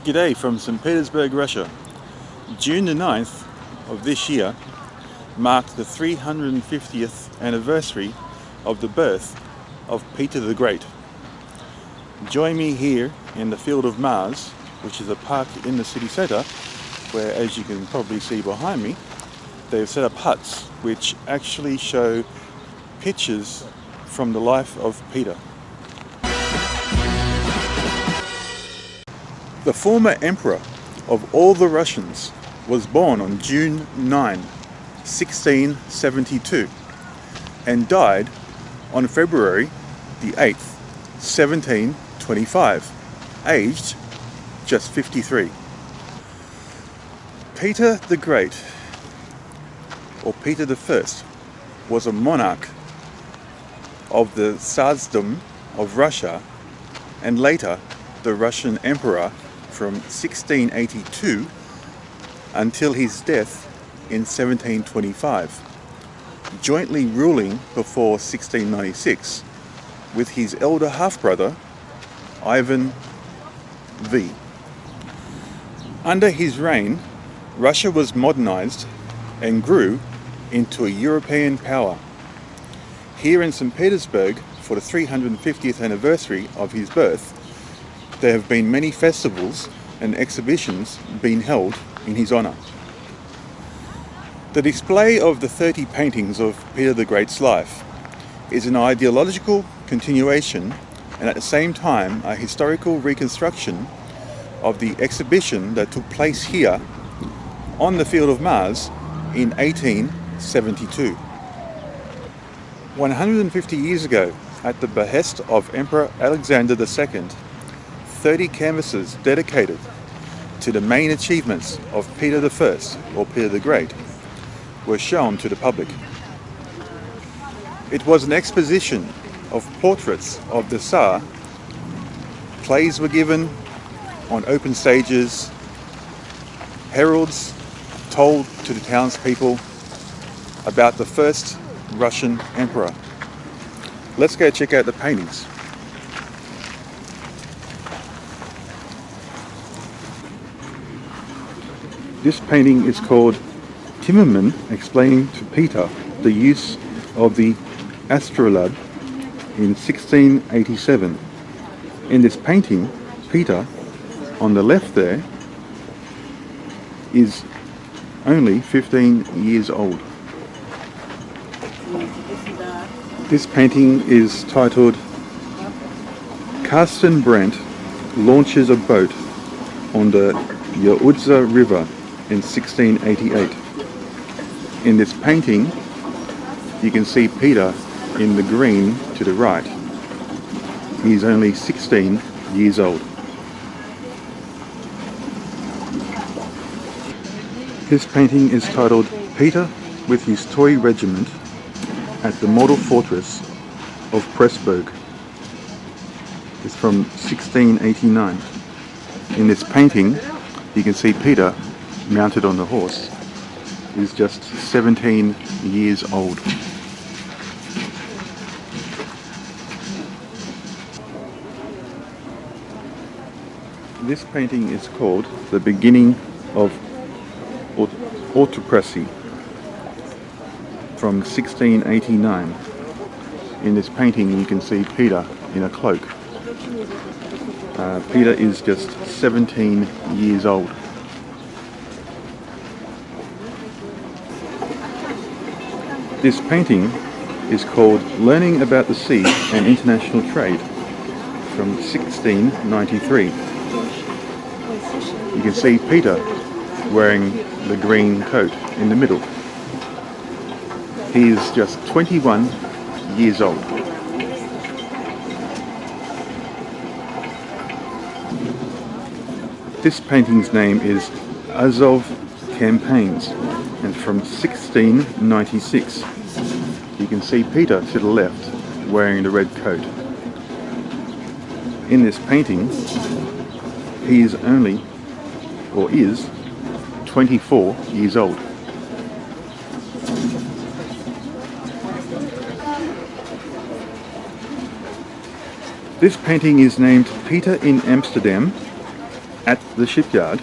G'day from St. Petersburg, Russia. June the 9th of this year marked the 350th anniversary of the birth of Peter the Great. Join me here in the Field of Mars, which is a park in the city centre, where, as you can probably see behind me, they've set up huts which actually show pictures from the life of Peter. The former emperor of all the Russians was born on June 9, 1672, and died on February the 8th, 1725, aged just 53. Peter the Great, or Peter the First, was a monarch of the Tsardom of Russia and later the Russian emperor from 1682 until his death in 1725, jointly ruling before 1696 with his elder half-brother Ivan V. Under his reign, Russia was modernized and grew into a European power. Here in St. Petersburg, for the 350th anniversary of his birth, there have been many festivals and exhibitions being held in his honour. The display of the 30 paintings of Peter the Great's life is an ideological continuation and at the same time a historical reconstruction of the exhibition that took place here on the Field of Mars in 1872. 150 years ago, at the behest of Emperor Alexander II, 30 canvases dedicated to the main achievements of Peter I, or Peter the Great, were shown to the public. It was an exposition of portraits of the Tsar. Plays were given on open stages, heralds told to the townspeople about the first Russian emperor. Let's go check out the paintings. This painting is called Timmerman Explaining to Peter the Use of the Astrolabe in 1687. In this painting, Peter, on the left there, is only 15 years old. This painting is titled Carsten Brandt Launches a Boat on the Yaudza River in 1688. In this painting, you can see Peter in the green to the right. He is only 16 years old. This painting is titled Peter with his toy regiment at the model fortress of Pressburg. It's from 1689. In this painting, you can see Peter mounted on the horse. He's just 17 years old. This painting is called The Beginning of Autocracy from 1689. In this painting you can see Peter in a cloak. Peter is just 17 years old. This painting is called Learning About the Sea and International Trade from 1693. You can see Peter wearing the green coat in the middle. He is just 21 years old. This painting's name is Azov Campaigns and from 1696. You can see Peter to the left wearing the red coat. In this painting, he is only, or is, 24 years old. This painting is named Peter in Amsterdam at the shipyard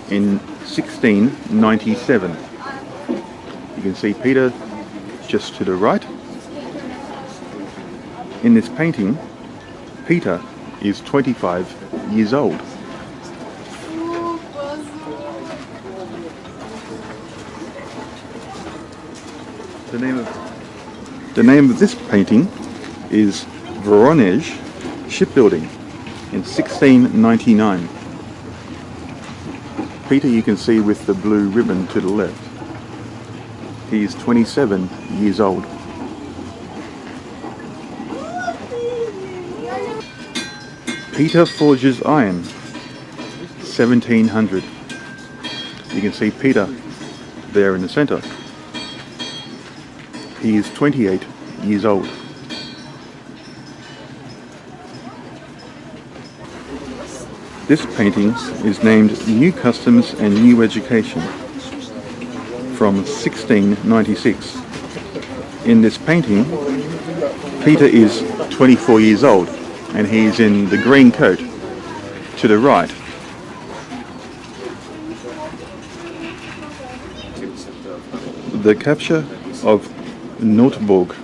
in 1697. You can see Peter just to the right. In this painting, Peter is 25 years old. The name of this painting is Voronezh Shipbuilding in 1699. Peter you can see with the blue ribbon to the left. He is 27 years old. Peter forges iron, 1700. You can see Peter there in the center. He is 28 years old. This painting is named New Customs and New Education from 1696. In this painting, Peter is 24 years old and he is in the green coat to the right. The capture of Notburg,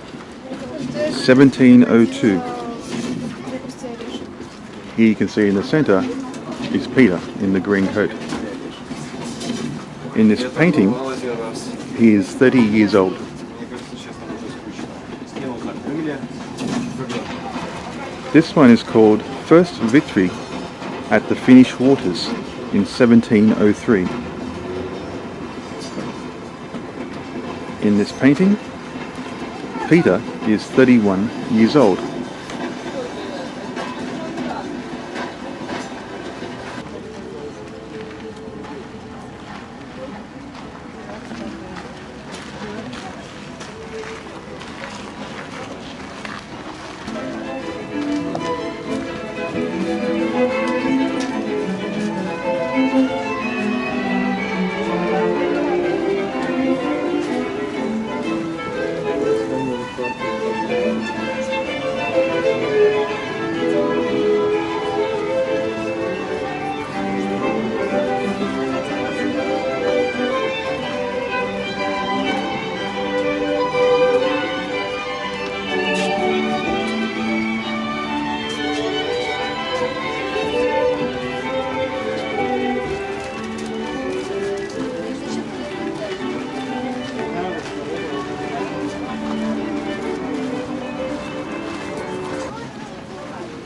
1702. Here you can see in the center is Peter in the green coat. In this painting, he is 30 years old. This one is called First Victory at the Finnish Waters in 1703. In this painting, Peter is 31 years old.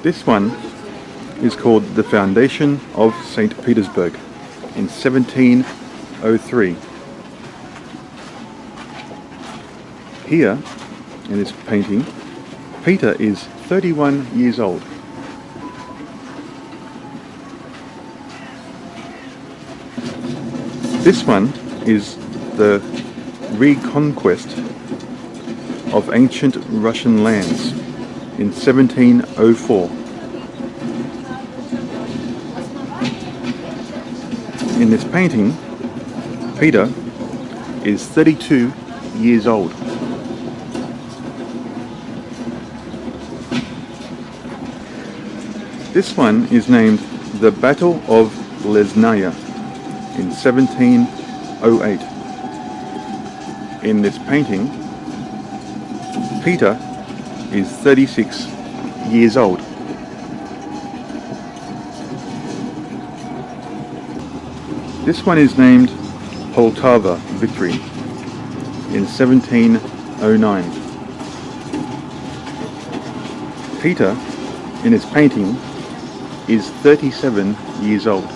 This one is called The Foundation of St. Petersburg in 1703. Here, in this painting, Peter is 31 years old. This one is the reconquest of ancient Russian lands in 1704. In this painting, Peter is 32 years old. This one is named the Battle of Lesnaya in 1708. In this painting, Peter is 36 years old. This one is named Poltava Victory in 1709. Peter, in his painting, is 37 years old.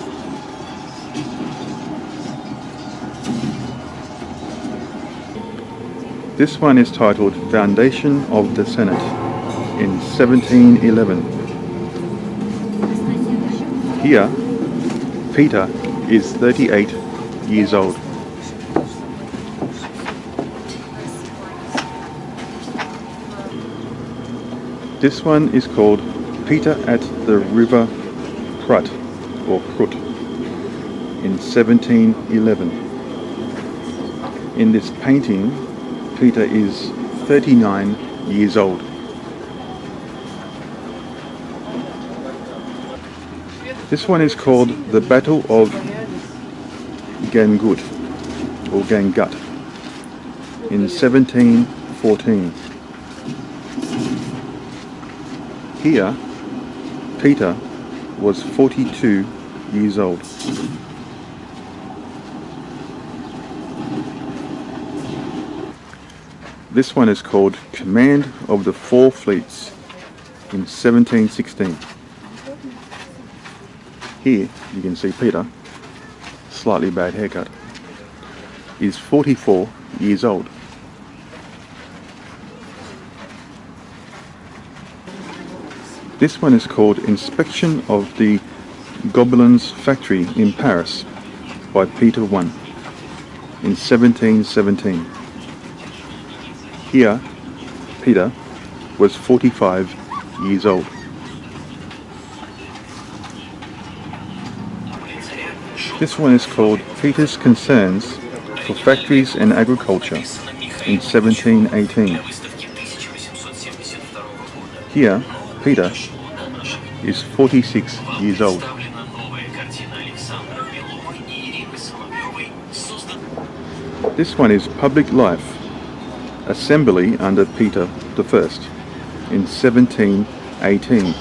This one is titled Foundation of the Senate in 1711. Here, Peter is 38 years old. This one is called Peter at the River Prut or Prut in 1711. In this painting, Peter is 39 years old. This one is called the Battle of Gangut or Gangut in 1714. Here, Peter was 42 years old. This one is called Command of the Four Fleets in 1716. Here you can see Peter, slightly bad haircut, is 44 years old. This one is called Inspection of the Gobelins Factory in Paris by Peter I in 1717. Here, Peter was 45 years old. This one is called Peter's Concerns for Factories and Agriculture in 1718. Here, Peter is 46 years old. This one is Public Life, Assembly under Peter I in 1718.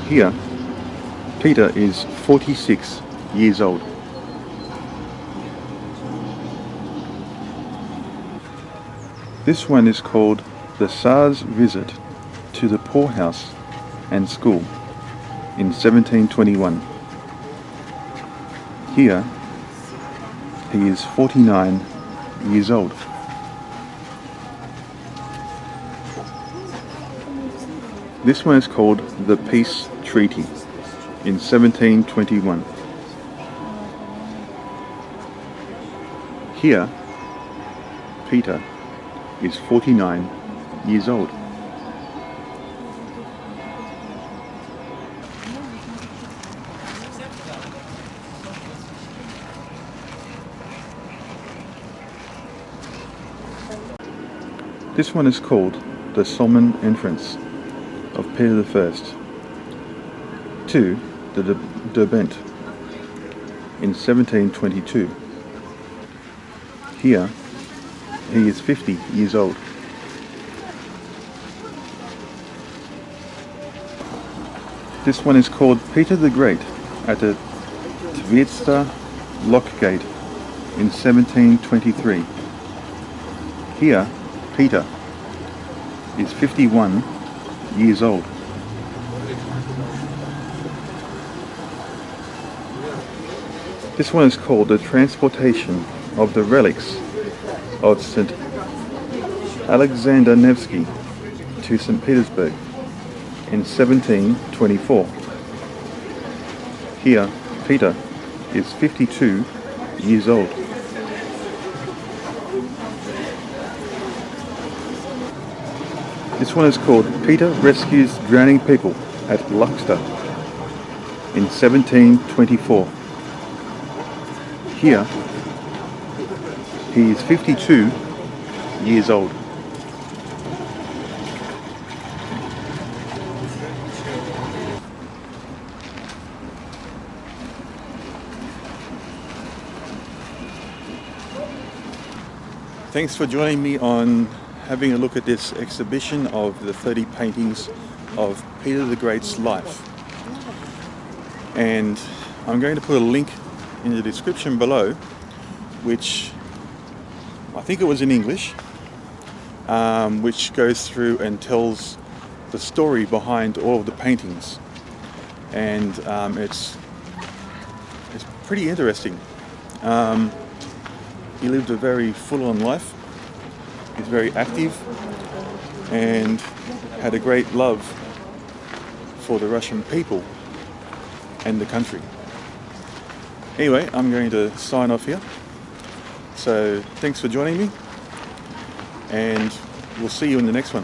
Here, Peter is 46 years old. This one is called the Tsar's Visit to the Poorhouse and School in 1721. Here, he is 49 years old. This one is called the Peace Treaty in 1721. Here, Peter is 49 years old. This one is called the Solemn Entrance of Peter I to the Derbent in 1722. Here, he is 50 years old. This one is called Peter the Great at the Tverska Lock Gate in 1723. Here, Peter is 51 years old. This one is called the Transportation of the Relics of St. Alexander Nevsky to St. Petersburg in 1724. Here, Peter is 52 years old. This one is called Peter Rescues Drowning People at Luxor in 1724. Here, he is 52 years old. Thanks for joining me on having a look at this exhibition of the 30 paintings of Peter the Great's life. And I'm going to put a link in the description below, which I think it was in English, which goes through and tells the story behind all of the paintings. And it's pretty interesting. He lived a very full-on life. He's very active and had a great love for the Russian people and the country. Anyway, I'm going to sign off here. So thanks for joining me, and we'll see you in the next one.